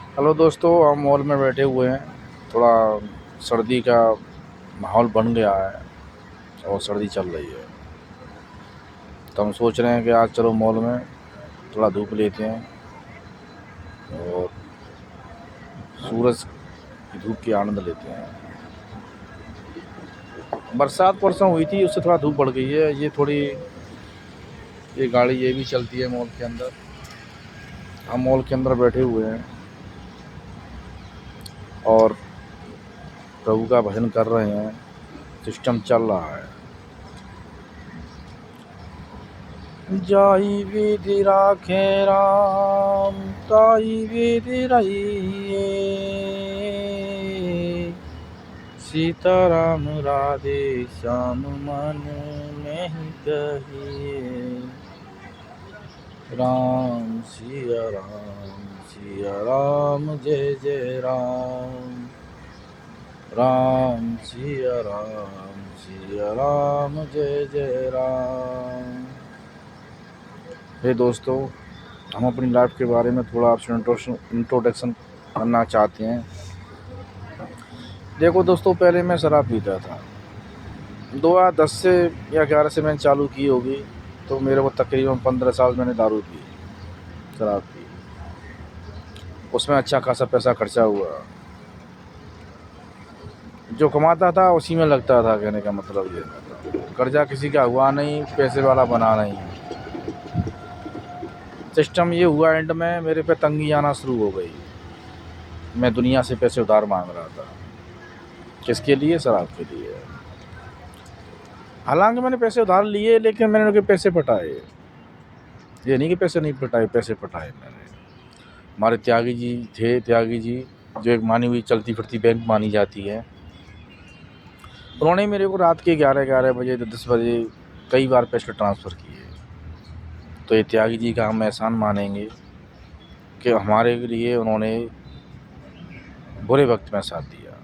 Hello दोस्तों, हम mall में बैठे हुए हैं। थोड़ा सर्दी का माहौल बन गया है और सर्दी चल रही है, तो हम सोच रहे हैं कि आज चलो मॉल में थोड़ा धूप लेते हैं और सूरज की धूप की आनंद लेते हैं। बरसात परसों हुई थी, उससे थोड़ा धूप बढ़ गई है। ये गाड़ी ये भी चलती है मॉल के अंदर। हम मॉल के अंदर बैठे हुए हैं और प्रभु का भजन कर रहे हैं। सिस्टम चल रहा है। जाई विधि राखे राम, ताई विधि रहिए। सीताराम राधे श्याम मन में कहिए। राम सिया राम जय जय राम। राम सिया राम जय जय राम। हे दोस्तों, हम अपनी लाइफ के बारे में थोड़ा आपसे इंट्रोडक्शन करना चाहते हैं। देखो दोस्तों, पहले मैं शराब पीता था। 2010 से या 11 से मैंने चालू की होगी, तो मेरे को तकरीबन 15 साल मैंने दारू पी, शराब पी। उसमें अच्छा खासा पैसा खर्चा हुआ। जो कमाता था उसी में लगता था। कहने का मतलब ये, कर्जा किसी का हुआ नहीं, पैसे वाला बना नहीं। सिस्टम ये हुआ, एंड में मेरे पे तंगी आना शुरू हो गई। मैं दुनिया से पैसे उधार मांग रहा था। किसके लिए? शराब के लिए। हालांकि मैंने पैसे उधार लिए, लेकिन मैंने उनके पैसे पटाए। ये नहीं कि पैसे नहीं पटाए, पैसे पटाए मैंने। हमारे त्यागी जी थे, त्यागी जी जो एक मानी हुई चलती फिरती बैंक मानी जाती है, उन्होंने मेरे को रात के 11 बजे 10 बजे कई बार पैसे ट्रांसफ़र किए। तो ये त्यागी जी का हम एहसान मानेंगे कि हमारे लिए उन्होंने बुरे वक्त में साथ दिया।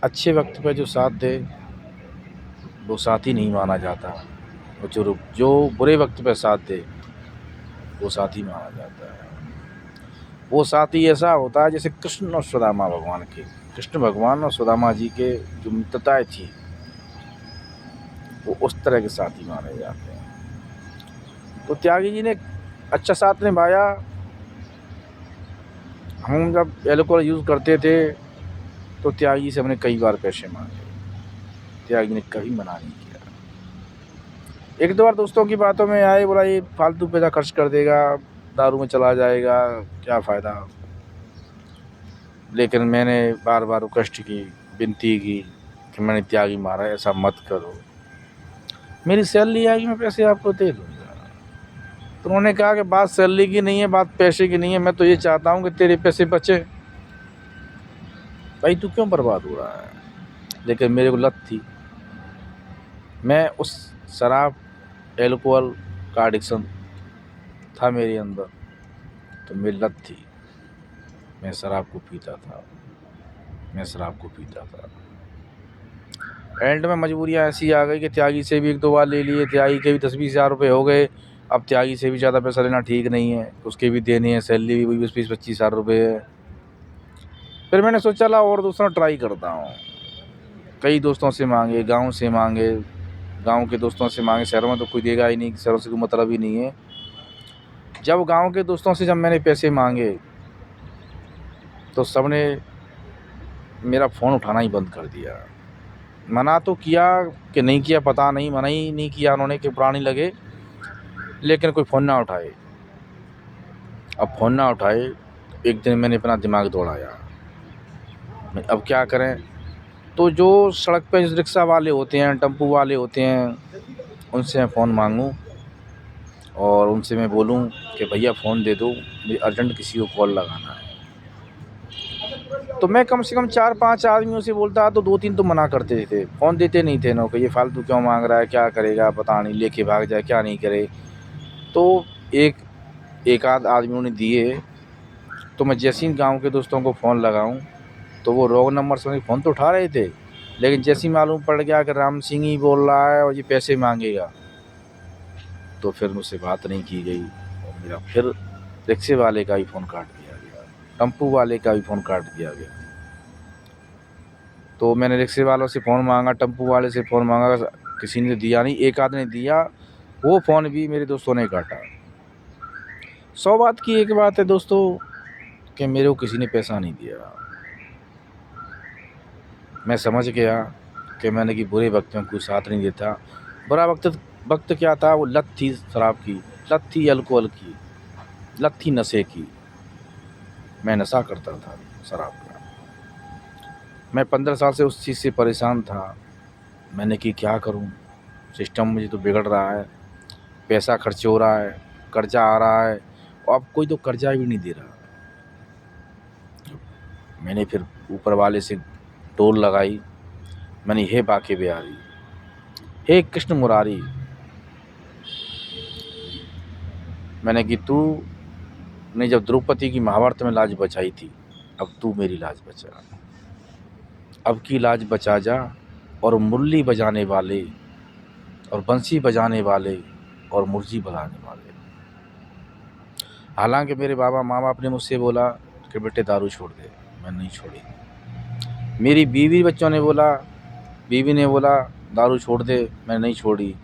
अच्छे वक्त पे जो साथ दे वो साथी नहीं माना जाता, और जो बुरे वक्त पे साथ दे वो साथी माना जाता है। वो साथी ऐसा होता है जैसे कृष्ण और सुदामा भगवान के, कृष्ण भगवान और सुदामा जी के जो मित्रताएँ थी, वो उस तरह के साथी माने जाते हैं। तो त्यागी जी ने अच्छा साथ निभाया। हम जब एल्कोहल यूज़ करते थे तो त्यागी से हमने कई बार पैसे मांगे। त्यागी ने कभी मना नहीं किया। एक दो बार दोस्तों की बातों में आए, बोला ये फालतू पैसा खर्च कर देगा, दारू में चला जाएगा, क्या फ़ायदा। लेकिन मैंने बार बार रिक्वेस्ट की, विनती की कि मैंने त्यागी मारा, ऐसा मत करो। मेरी सैलरी आएगी, मैं पैसे आपको दे दूँगा। तो उन्होंने कहा कि बात सैलरी की नहीं है, बात पैसे की नहीं है। मैं तो ये चाहता हूँ कि तेरे पैसे बचे। भाई तू क्यों बर्बाद हो रहा है? लेकिन मेरे को लत थी। मैं उस शराब एल्कोहल का एडिक्शन था मेरे अंदर, तो मेरी लत थी। मैं शराब को पीता था। एंड में मजबूरियाँ ऐसी आ गई कि त्यागी से भी एक दो बार ले लिए। त्यागी के भी 10-20 हज़ार रुपये हो गए। अब त्यागी से भी ज़्यादा पैसा लेना ठीक नहीं है, उसके भी देने हैं, सैलरी भी 20-25 हज़ार रुपये है। फिर मैंने सोचा ला और दूसरा ट्राई करता हूँ। कई दोस्तों से मांगे, गाँव से मांगे, गाँव के दोस्तों से मांगे। शहरों में तो कोई देगा ही नहीं, शहरों से कोई मतलब ही नहीं है। जब गाँव के दोस्तों से जब मैंने पैसे मांगे तो सबने मेरा फ़ोन उठाना ही बंद कर दिया। मना तो किया कि नहीं किया पता नहीं, मना ही नहीं किया उन्होंने कि पुराने लगे, लेकिन कोई फ़ोन ना उठाए। अब फ़ोन ना उठाए, एक दिन मैंने अपना दिमाग दौड़ाया, अब क्या करें। तो जो सड़क पे रिक्शा वाले होते हैं, टेम्पो वाले होते हैं, उनसे मैं फ़ोन मांगूं और उनसे मैं बोलूं कि भैया फ़ोन दे दो, मुझे अर्जेंट किसी को कॉल लगाना है। तो मैं कम से कम 4-5 आदमियों से बोलता, तो 2-3 तो मना करते थे, फ़ोन देते नहीं थे ना, कि ये फालतू क्यों मांग रहा है, क्या करेगा पता नहीं, लेके भाग जाए, क्या नहीं करे। तो एक आध आदमियों ने दिए। तो मैं जैसे ही गाँव के दोस्तों को फ़ोन लगाऊं तो वो रॉन्ग नंबर से फ़ोन तो उठा रहे थे, लेकिन जैसे ही मालूम पड़ गया कि राम सिंह ही बोल रहा है और ये पैसे मांगेगा, तो फिर मुझसे बात नहीं की गई और मेरा फिर रिक्शे वाले का ही फ़ोन काट दिया गया। टेम्पू वाले का भी फ़ोन काट दिया गया। तो मैंने रिक्शे वालों से फ़ोन मांगा, टेम्पू वाले से फ़ोन मांगा, किसी ने दिया नहीं, एक आध ने दिया, वो फ़ोन भी मेरे दोस्तों ने काटा। 100 बात की एक बात है दोस्तों कि मेरे को किसी ने पैसा नहीं दिया। मैं समझ गया कि मैंने कि बुरे वक्त में कोई साथ नहीं देता। बुरा वक्त क्या था, वो लत थी शराब की, लत थी अल्कोहल की, लत थी नशे की। मैं नशा करता था शराब का। मैं 15 साल से उस चीज़ से परेशान था। मैंने कि क्या करूं, सिस्टम मुझे तो बिगड़ रहा है, पैसा खर्च हो रहा है, कर्जा आ रहा है, और अब कोई तो कर्जा भी नहीं दे रहा। मैंने फिर ऊपर वाले से टोल लगाई। मैंने हे बाके बिहारी, हे कृष्ण मुरारी, मैंने कि तू ने जब द्रौपदी की महाभारत में लाज बचाई थी, अब तू मेरी लाज बचा। अब की लाज बचा जा, और मुरली बजाने वाले और बंसी बजाने वाले और मुर्जी बजाने वाले। हालांकि मेरे बाबा माँ बाप ने मुझसे बोला कि बेटे दारू छोड़ दे, मैं नहीं छोड़ी। मेरी बीवी ने बोला दारू छोड़ दे, मैं नहीं छोड़ी।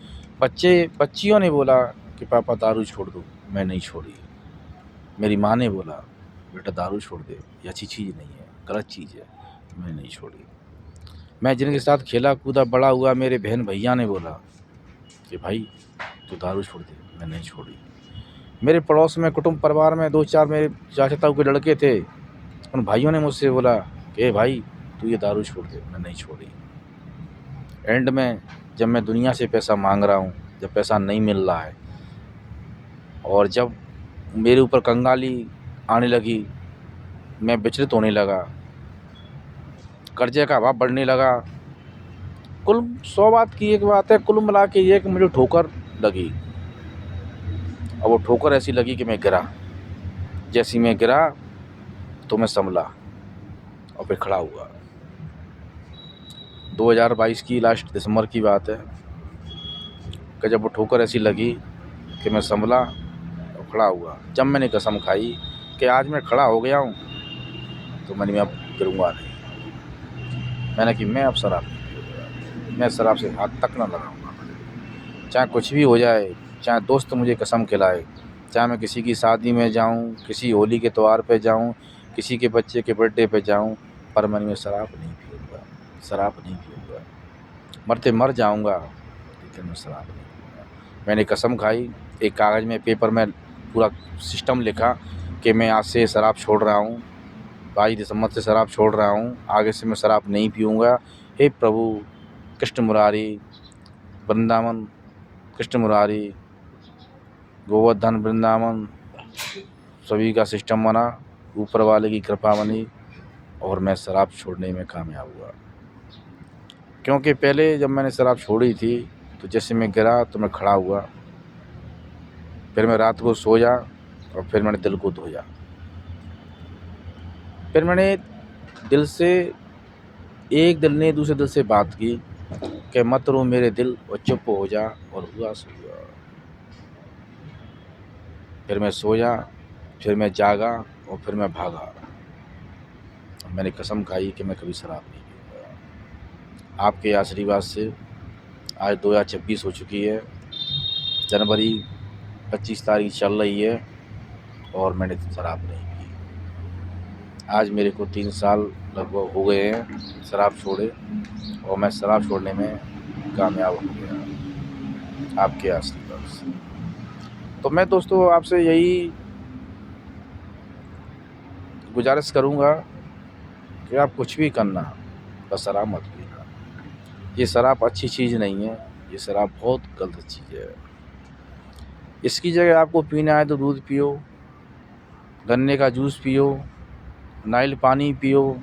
बच्चियों ने बोला कि पापा दारू छोड़ दो, मैं नहीं छोड़ी। मेरी माँ ने बोला बेटा दारू छोड़ दे, ये अच्छी चीज़ नहीं है, गलत चीज़ है, मैं नहीं छोड़ी। मैं जिनके साथ खेला कूदा बड़ा हुआ, मेरे बहन भैया ने बोला कि भाई तू दारू छोड़ दे, मैं नहीं छोड़ी। मेरे पड़ोस में कुटुंब परिवार में 2-4 मेरे चाचा ताऊ के लड़के थे, उन भाइयों ने मुझसे बोला कि भाई तू ये दारू छोड़ दे, मैं नहीं छोड़ी। एंड में जब मैं दुनिया से पैसा मांग रहा हूँ, जब पैसा नहीं मिल रहा है, और जब मेरे ऊपर कंगाली आने लगी, मैं विचलित होने लगा, कर्जे का अभाव बढ़ने लगा। कुल 100 बात की एक बात है, कुल मिला के ये कि मुझे ठोकर लगी, और वो ठोकर ऐसी लगी कि मैं गिरा। जैसी मैं गिरा तो मैं संभला और फिर खड़ा हुआ। 2022 की लास्ट दिसंबर की बात है कि जब वो ठोकर ऐसी लगी कि मैं संभला और खड़ा हुआ। जब मैंने कसम खाई कि आज मैं खड़ा हो गया हूँ तो मैंने अब गिरूँगा नहीं। मैंने कि मैं अब शराब नहीं पीऊँगा, मैं शराब से हाथ तक न लगाऊँगा, चाहे कुछ भी हो जाए, चाहे दोस्त मुझे कसम खिलाए, चाहे मैं किसी की शादी में जाऊँ, किसी होली के त्यौहार पे जाऊँ, किसी के बच्चे के बर्थडे पे जाऊँ, पर मैं शराब नहीं पीऊँगा, शराब नहीं पीऊँगा। मरते मर जाऊँगा लेकिन मैं शराब नहीं पीऊँगा। मैंने कसम खाई, एक कागज़ में पेपर में पूरा सिस्टम लिखा कि मैं आज से शराब छोड़ रहा हूँ, 22 दिसंबर से शराब छोड़ रहा हूँ, आगे से मैं शराब नहीं पीऊँगा। हे प्रभु कृष्ण मुरारी वृंदावन, कृष्ण मुरारी गोवर्धन वृंदावन, सभी का सिस्टम बना, ऊपर वाले की कृपा बनी और मैं शराब छोड़ने में कामयाब हुआ। क्योंकि पहले जब मैंने शराब छोड़ी थी तो जैसे मैं गिरा तो मैं खड़ा हुआ, फिर मैं रात को सोया और फिर मैंने दिल को धोया। फिर मैंने दिल से, एक दिल ने दूसरे दिल से बात की कि मत रो मेरे दिल और चुप हो जा, और हुआ सो हुआ। फिर मैं सोया, फिर मैं जागा और फिर मैं भागा। मैंने कसम खाई कि मैं कभी शराब नहीं पीऊँगा। आपके आशीर्वाद से आज 2026 हो चुकी है, जनवरी 25 तारीख चल रही है और मैंने शराब नहीं पी। आज मेरे को 3 साल लगभग हो गए हैं शराब छोड़े, और मैं शराब छोड़ने में कामयाब हो गया आपके आशीर्वाद से। तो मैं दोस्तों आपसे यही गुजारिश करूँगा कि आप कुछ भी करना, बस शराब मत पीना। ये शराब अच्छी चीज़ नहीं है, ये शराब बहुत गलत चीज़ है। इसकी जगह आपको पीना है तो दूध पियो, गन्ने का जूस पियो, नारियल पानी पियो,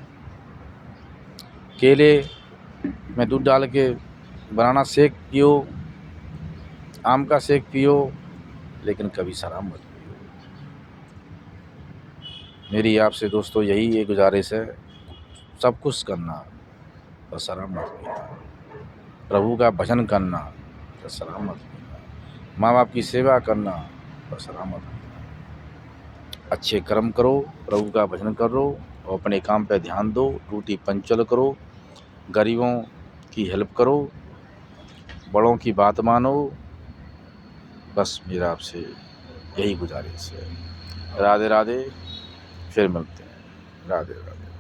केले में दूध डाल के बनाना शेक पियो, आम का शेक पियो, लेकिन कभी शराब मत पियो। मेरी आपसे दोस्तों यही एक गुजारिश है, सब कुछ करना पर शराब मत पीना, प्रभु का भजन करना पर शराब मत पीना, माँ बाप की सेवा करना पर शराब मत पीना। अच्छे कर्म करो, प्रभु का भजन करो और अपने काम पे ध्यान दो, ड्यूटी पंचुअल करो, गरीबों की हेल्प करो, बड़ों की बात मानो। बस मेरा आपसे यही गुजारिश है। राधे राधे, फिर मिलते हैं। राधे राधे।